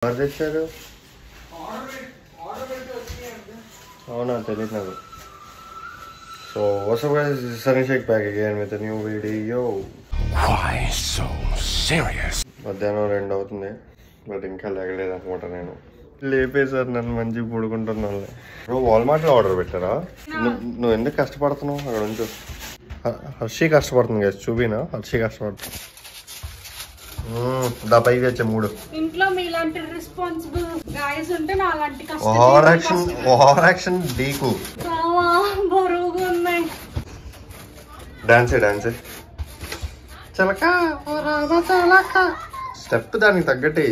ఎవరు తెచ్చారు? అవునా, తెలియదు నాకు. So what's up guys, this is Sunny Shake back again with a new video. Why so serious? మధ్యాహ్నం 2 అవుతుంది, బట్ ఇంకా లేగలేదు అనమాట. నేను లేపేసారు నన్ను, మంచిగా పడుకుంటున్నాను. నువ్వు వాల్మార్ట్లో ఆర్డర్ పెట్టారా? నువ్వు ఎందుకు కష్టపడుతున్నావు? అక్కడ నుంచి హర్షి కష్టపడుతుంది కదా, చూపినా హర్షి కష్టపడుతుంది. దా పైకి వచ్చే 3 ఇంట్లో మీలాంటి రెస్పాన్సిబుల్ గాయస్ ఉంటే నా అలాంటి ఓవర్ యాక్షన్ డీకు బరువుగా ఉన్నాయి. డాన్సే చలక ఓ రామ చలక, స్టెప్ దానికి తగ్గట్టి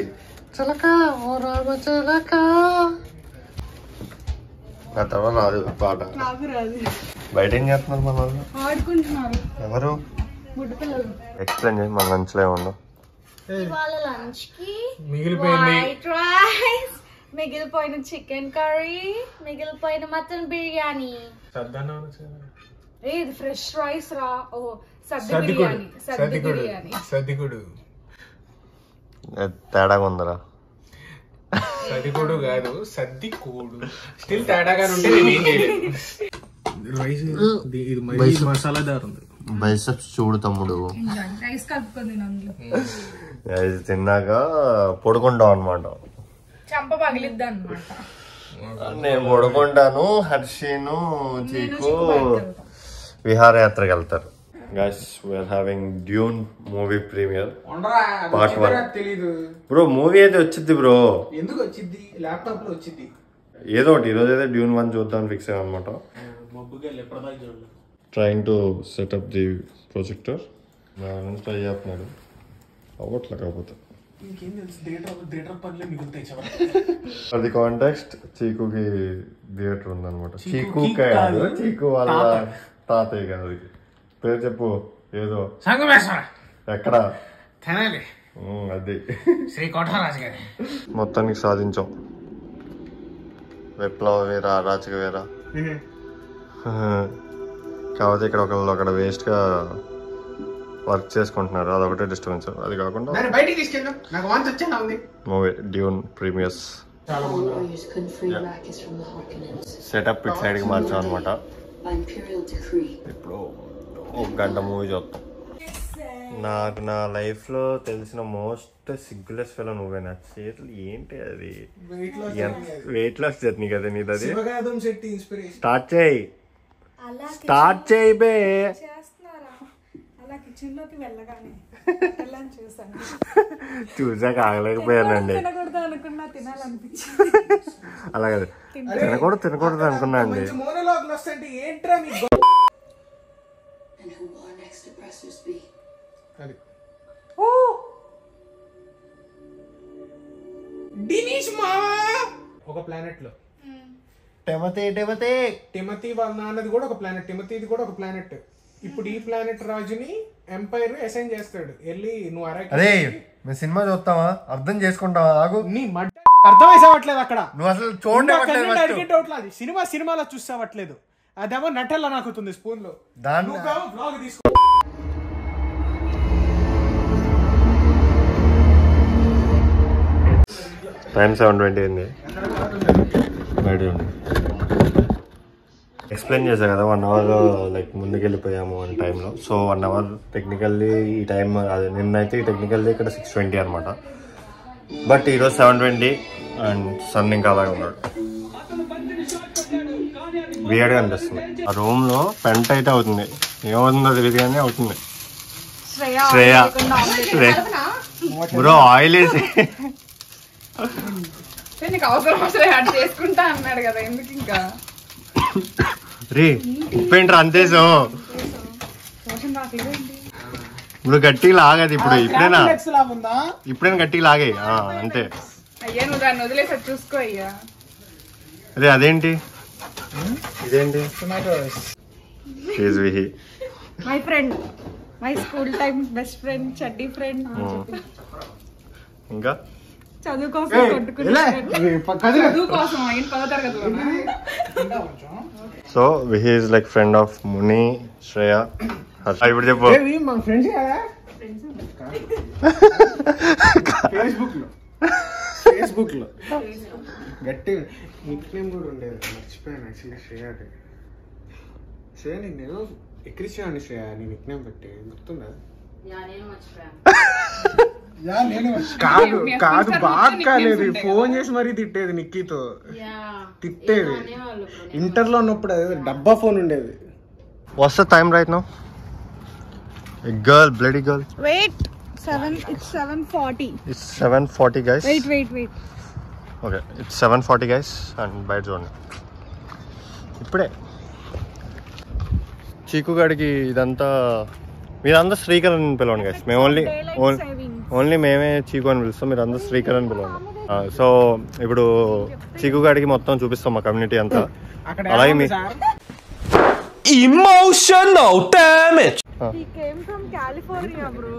చలక ఓ రామ చలక. నా తర్వాత రాదు పాట. బయట ఏం చేస్తున్నారు మన వాళ్ళు? ఆడుకుంటున్నారు. ఎవరు? బుడ్డపిల్లలు. ఎక్స్ప్లెయిన్ చేసి మన లంచ్లో ఏమన్నా. ఇవాళ లంచ్ కి వైట్ రైస్, మిగిలిపోయిన చికెన్ కర్రీ, మిగిలిపోయిన మటన్ బిర్యానీ. ఇది ఫ్రెష్ రైస్ రా. ఓ సద్ది బిర్యానీ. తేడాగా ఉందరా? సద్దికోడు కాదు, సద్దికోడు. స్టిల్ తేడాగా ఉంటే నేను ఏం చేయలేదు. రైస్ ఇది మసాలాదార్ ఉంది. బైసెప్స్ చూడు తమ్ముడు. రైస్ కలుపుకొని తిన్నాక పడుకుంటాం అనమాట. చంప పగిలిద్ది అనమాట. నేను పడుకుంటాను, హర్షిను చీకు విహారయాత్రకి వెళ్తారు. Guys, we are having Dune movie premiere part 1. తెలీదు బ్రో, మూవీ అయితే వచ్చింది బ్రో. ఎందుకు వచ్చింది? ల్యాప్టాప్ లో వచ్చింది ఏదో ఒకటి. ఈరోజు అయితే Dune 1 చూద్దాం ఫిక్స్ అయ్యాం అనమాట. Trying to set up the projector. నా నుంచి ట్రై చేస్తున్నాడు, అవ్వట్లే. కాకపోతే అది కాంటాక్స్ట్ చీకుకి థియేటర్ ఉందన్నమాట. చీకు కాదు, చీకు వాళ్ళ తాతయ్య కాదు. అది పేరు చెప్పు. ఏదో ఎక్కడ అది. మొత్తానికి సాధించాం. విప్లవ వీర, అరాచక వీర. కాకపోతే ఇక్కడ ఒకళ్ళు అక్కడ వేస్ట్ గా వర్క్ చేసుకుంటున్నారు, అదొకటే డిస్టర్బెన్స్. అది కాకుండా movie Dune premieres setup it side కి మార్చాం అనమాట. ఇప్పుడు 1 గంట మూవీ చూస్తాం. నాకు నా లైఫ్ లో తెలిసిన మోస్ట్ సిగ్గులెస్ ఫెలో నువ్వే. నా చేతులు ఏంటి అది? వెయిట్ లాస్ జర్నీ కదా నీది. అది స్టార్ట్ చేయి బే. చూసాక ఆగలేకపోయానండి. అలాగే తినకూడదు అనుకున్నా అండి. ఒక ప్లానెట్ లో టిమతీ వాళ్ళ నాన్నది కూడా ఒక ప్లానెట్, టిమతీది కూడా ఒక ప్లానెట్. ఇప్పుడు ఈ ప్లానెట్ రాజుని ఎంపైర్ అసైన్ చేస్తాడు. వెళ్ళి నువ్వు అరే మేము సినిమా చూస్తావా, అర్థం చేసుకుంటావా? ఆగు, నీ అర్థం వేసావట్లేదు అక్కడ. నువ్వు అసలు చూడండి. సినిమాలో చూసావట్లేదు. అదేమో నటల్లా నాకుతుంది స్పూన్ లో. బ్లాగ్ తీసుకో. టైం 7:20 అయింది. ఎక్స్ప్లెయిన్ చేశా కదా 1 అవర్ లైక్ ముందుకెళ్ళిపోయాము అని టైంలో. సో 1 అవర్ టెక్నికల్లీ ఈ టైం, అది నిన్నైతే టెక్నికల్లీ ఇక్కడ 6:20 అనమాట. బట్ ఈరోజు 7:20 అండ్ సన్ ఇంకా అలాగే ఉన్నాడు. వియర్డ్గా అనిపిస్తుంది. ఆ రూమ్ లో పెంట్ అయితే అవుతుంది, ఏమవుతుందో తెలియదు కానీ అవుతుంది. శ్రేయ బ్రో ఆయిల్ వేసి చేసుకుంటా అన్నాడు కదా, ఎందుకు ఇంకా రే ఉప్పేంట్రా అంతేసో. ఇప్పుడు గట్టిగా లాగది. ఇప్పుడైనా గట్టిగా లాగే అంతే. అయ్యా నువ్వు దాన్ని వదిలేసి చూసుకో అయ్యా. అదే అదేంటి ఇదేంటి? My friend, my school time best friend, చడ్డీ ఫ్రెండ్. ఇంకా చదువు కోసం సో విహి is like friend of Muni, Shreya, Harsha. ఇప్పుడు చెప్పు. ఫేస్బుక్ లో ఫేస్బుక్ లో గట్టి నిక్ నేమ్ కూడా ఉండేది, మర్చిపోయాను యాక్చువల్లీ. శ్రేయ నేను ఎక్కిరిచాను. శ్రేయ నీ నిక్ నేమ్ పెట్టి గుర్తుందా? కాదు కాదు, బాగా కాలేదు. ఫోన్ చేసి మరీ తిట్టేది, నిక్కీతో తిట్టేది. ఇంటర్ లో ఉన్నప్పుడు అదే డబ్బా ఫోన్ ఉండేది. What's the time right now? A girl, bloody girl. Wait, 7. It's 7:40. It's 7:40, guys. Wait. Okay, it's 7:40, guys, and bite zone. ఇప్పుడే చీకు గాడికి ఇదంతా మీరంతా శ్రీకర్ అని పిలవండి గైస్. మేము ఓన్లీ మేమే చీకు అని పిలుస్తాం, మీరు అందరూ శ్రీకర్ అని పిలవండి. సో ఇప్పుడు చీకు గాడికి మొత్తం చూపిస్తాం మా కమ్యూనిటీ అంతా. అలాగే మీ emotional damage. He came from California, bro.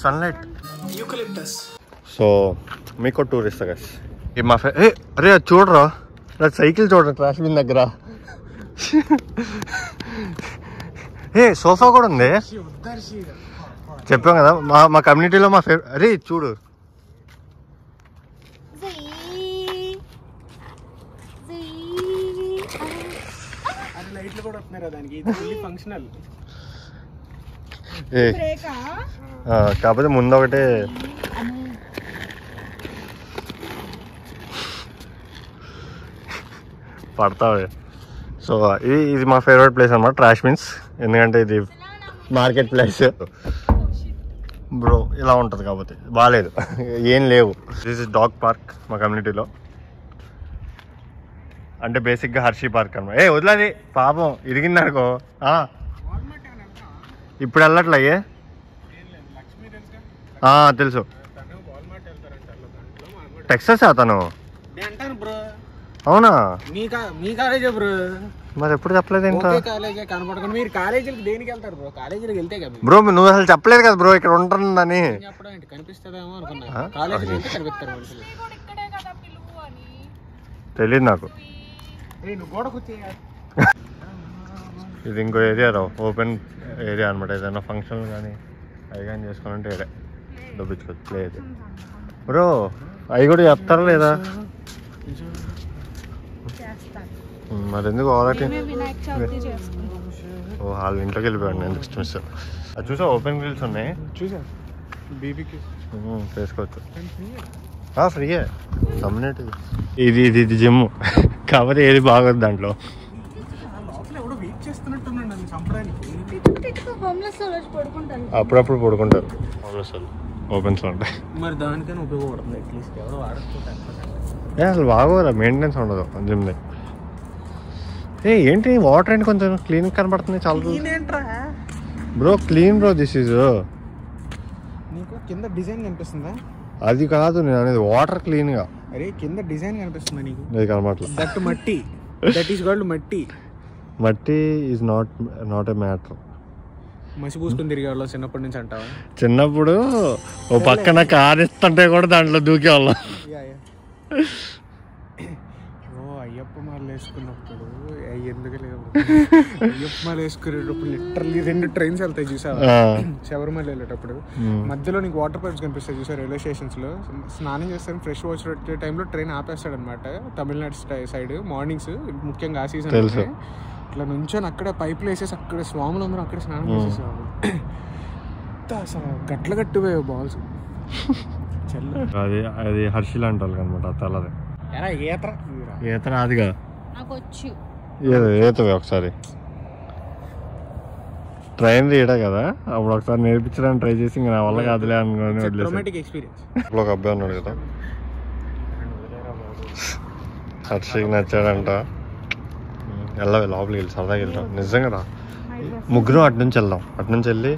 Sunlight eucalyptus. So మీకు టూర్ ఇస్తా గైస్. మా అరే అది చూడరా, సైకిల్ చూడరా ట్రాష్ బిన్ దగ్గర. సోఫా కూడా ఉంది. చెప్పాం కదా మా కమ్యూనిటీలో మా ఫేవరెట్. అరే చూడు, లైట్లు కూడా వస్తున్నారా దానికి? ఫంక్షనల్. కాకపోతే ముందు ఒకటే పడతావు. సో ఇది మా ఫేవరెట్ ప్లేస్ అనమాట, ట్రాష్ బిన్స్. ఎందుకంటే ఇది మార్కెట్ ప్లేస్ బ్రో. ఇలా ఉంటుంది కాబట్టి బాగాలేదు, ఏం లేవు. దిస్ ఇస్ డాగ్ పార్క్ మా కమ్యూనిటీలో. అంటే బేసిక్గా హర్షీ పార్క్ అనమాట. వదిలేదు పాపం, ఇరిగిందనుకో. ఇప్పుడు వెళ్ళట్లయ్యే తెలుసు. టెక్సస్ అతను. అవునా? మీ కాలేజే బ్రో. మరి ఎప్పుడు చెప్పలేదు ఇంకా? కాలేజే కనపడకుండా మీరు కాలేజీలకు దేనికి వెళ్తారు బ్రో? కాలేజీలకు వెళ్తే కదా బ్రో. నువ్వు అసలు చెప్పలేదు కదా బ్రో ఇక్కడ ఉంటుందని. చెప్పడం ఏంటి, కనిపిస్తుందేమో అనుకున్నా. కాలేజీకి వెళ్తే కనిపిస్తారు మనుషులు. తెలియదు నాకు. గోడకు ఇది ఇంకో ఏరియా రా, ఓపెన్ ఏరియా అనమాట. ఏదైనా ఫంక్షన్ కానీ అవి కానీ చేసుకోవాలంటే ఏరియా దొబ్బించుకోవచ్చు. ప్లే అయితే బ్రో అవి కూడా చెప్తారా లేదా? మరి ఎందుకు ఆల్రెడీ వాళ్ళ ఇంట్లోకి వెళ్ళిపోయాడు. నేను నెక్స్ట్ మిస్ అది చూసా, ఓపెన్ గ్రిల్స్ ఉన్నాయి. చూసా బీబీకి చేసుకోవచ్చు. ఫ్రీయే కమ్యూనిటీ. ఇది జిమ్ కాకపోతే ఏది బాగోదు దాంట్లో. అప్పుడప్పుడు పడుకుంటారు ఓపెన్స్ లో ఉంటాయి. మరి దానికైనా ఉపయోగపడుతుంది అట్లీస్ట్. ఎవరు వాడకపోతే అసలు బాగోరా, మెయింటెనెన్స్ ఉండదు జిమ్ దగ్గర. ఏంటి వాటర్ ఏంటి కొంచెం క్లీన్ కనబడుతుంది. చాలా bro clean bro. This is నీకు కింద డిజైన్ కనిపిస్తుందా? అది కాదు నేను అనేది, వాటర్ క్లీన్ గా. అరే కింద డిజైన్ కనిపిస్తుందా నీకు? అది కనబడలేదు. దట్ మట్టి, దట్ ఈస్ కాల్డ్ మట్టి. మట్టి ఈజ్ నాట్ ఎ మ్యాటర్. మసి పూసుకుని తిరిగేవాళ్ళం చిన్నప్పటి నుంచి అంటావా? చిన్నప్పుడు ఓ పక్కన కార్ ఇస్తుంటే కూడా దాంట్లో దూకేవాళ్ళం. అయ్యప్ప మాలు వేసుకున్నప్పుడు ఎందుకు లేదు, అయ్యప్ప మాలు వేసుకునేటప్పుడు లిటరల్లీ 2 ట్రైన్స్ వెళ్తాయి చూసావా? శబరిమల వెళ్ళేటప్పుడు మధ్యలో నీకు వాటర్ పైప్స్ కనిపిస్తాయి చూసా రైల్వే స్టేషన్స్ లో. స్నానం చేస్తాను ఫ్రెష్ వాచ్ పెట్టే టైంలో ట్రైన్ ఆపేస్తాడు అనమాట తమిళనాడు సైడ్ మార్నింగ్స్, ముఖ్యంగా ఆ సీజన్. ఇట్లా నుంచొని అక్కడ పైపులు వేసేసి అక్కడ స్వాములు అందరూ అక్కడ స్నానం చేసేసేవాళ్ళు. అసలు గట్ల గట్టిపోయావు బాల్స్. అది హర్షిల్ అంటారు అనమాట. తలది ఈత రాదుగా. ఈతవి ఒకసారి ట్రైన్ తీయడా కదా, అప్పుడు ఒకసారి నేర్పించడానికి ట్రై చేసి ఇంకా నా వల్ల కాదులే అనుకోని వదిలేసి. ఒక అబ్బాయి ఉన్నాడు కదా, హర్షికి నచ్చాడంట. వెళ్ళవే లోపలికి వెళ్ళి సరదాగా వెళ్తాం. నిజంగా రా, ముగ్గురు అటు నుంచి వెళ్దాం. అటు నుంచి వెళ్ళి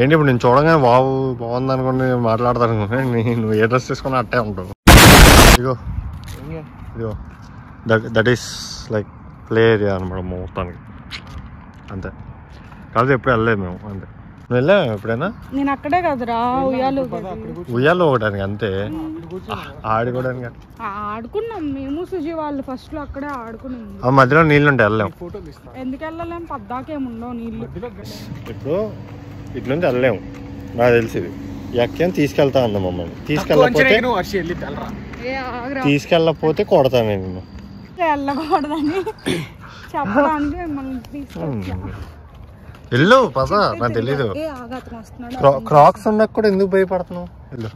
ఏంటి ఇప్పుడు నేను చూడగానే బాగుంది అనుకోండి మాట్లాడతాను అనుకోండి, నువ్వు ఏ డ్రెస్ తీసుకుని అట్టే ఉంటావు. ఇదిగో that is like play area అనమాట మొత్తానికి. అంతే కాదు, ఎప్పుడు వెళ్ళలేదు మేము. అంతే. నువ్వు వెళ్ళావు ఎప్పుడైనా? నేను అక్కడే కదరా ఉయ్యాలో ఒకటానికి, అంతే ఆడుకోవడానికి. ఆడుకున్నాం మేము సుజీ వాళ్ళు ఫస్ట్ లో అక్కడే ఆడుకున్నాం. ఆ మధ్యలో నీళ్ళు ఉంటాయి, వెళ్ళాం. ఎందుకు వెళ్ళలేం, పద్దాకేముండవు నీళ్ళు. ఇప్పుడు ఇటు నుంచి వెళ్ళలేము నాకు తెలిసి. ఎక్కేం తీసుకెళ్తా అన్న మమ్మల్ని. తీసుకెళ్ళకపోతే కొడతాను నేను. వెళ్ళకూడదని చెప్పడానికి మిమ్మల్ని తీసుకొచ్చా. వెళ్ళు పద, నాకు తెలీదు. క్రాక్స్ ఉన్నాక కూడా ఎందుకు భయపడుతున్నావు? వెళ్ళు.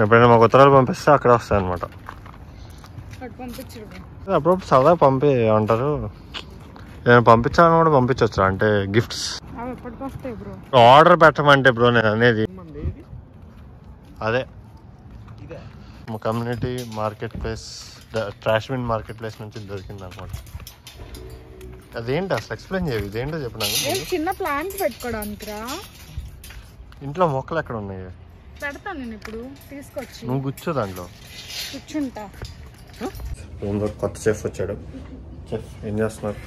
ఎప్పుడైనా మాకు ఉత్తరాలు పంపిస్తే అక్కడ వస్తాయి అనమాట. అప్పుడప్పుడు సరదా పంపి అంటారు. నేను పంపించాలని కూడా పంపించవచ్చు, అంటే గిఫ్ట్స్ ఆర్డర్ పెట్టమంటే బ్రో నేను అనేది అదే. మా community market place, trash bin market place నుంచి దొరికింది అనమాట. అదేంటి అసలు ఎక్స్ప్లెయిన్ చేయవు, ఇదేంటో చెప్పు నాకు. చిన్న ప్లాంట్ పెట్టుకోవడానికి రా. ఇంట్లో మొక్కలు ఎక్కడ ఉన్నాయి? పెడతాను నేను ఇప్పుడు తీసుకొచ్చి. నువ్వు కూర్చో దాంట్లో. కూర్చుంటా. కొత్త చెఫ్ వచ్చాడు. చెఫ్ ఏం చేస్తున్నారు?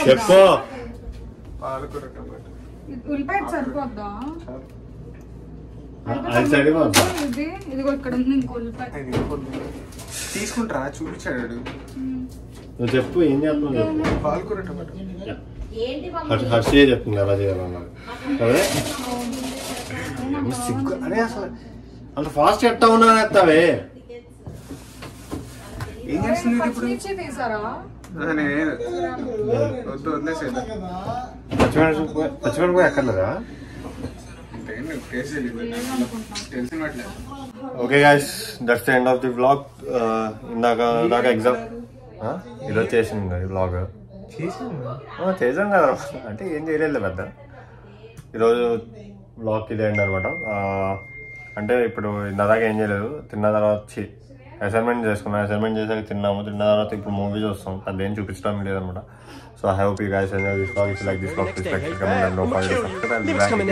చెప్పు. ఉల్లిపాయ సరిపోద్దా? ఇదిగో ఇక్కడ ఉంది ఇంకో ఉల్లిపాయ. తీసుకుంటారా? చూపించాడు. నువ్వు చెప్పు ఏం చేస్తున్నావు? పాలకూర టమాటో. హర్షి చెప్తుంది ఎలా చేయాలన్నారు. సిగ్గు అరే, అసలు అంత ఫాస్ట్ ఎట్టా ఉన్నా ఎత్తావే. ఏం చేస్తుంది ఇప్పుడు? తీసారా? వద్దు వదిలేసేది. పచ్చిమిరపకాయ ఎక్కర్లేదా? Okay guys, that's the end of the vlog. ఇందాక ఎగ్జామ్ ఈరోజు చేసింది వ్లాగ్. చేసాం కదా, అంటే ఏం చేయలేదు పెద్ద. ఈరోజు వ్లాగ్ ఇదే అండి అనమాట. అంటే ఇప్పుడు ఇందాక ఏం చేయలేదు, తిన్న తర్వాత అసైన్మెంట్ చేసుకున్నాం. అసైన్మెంట్ చేసాక తిన్నాము. తిన్న తర్వాత ఇప్పుడు మూవీ చూస్తాం. అది ఏం చూపించడం లేదనమాట. So I hope you guys enjoy this vlog. If you like this vlog, please like, comment, and don't forget to subscribe.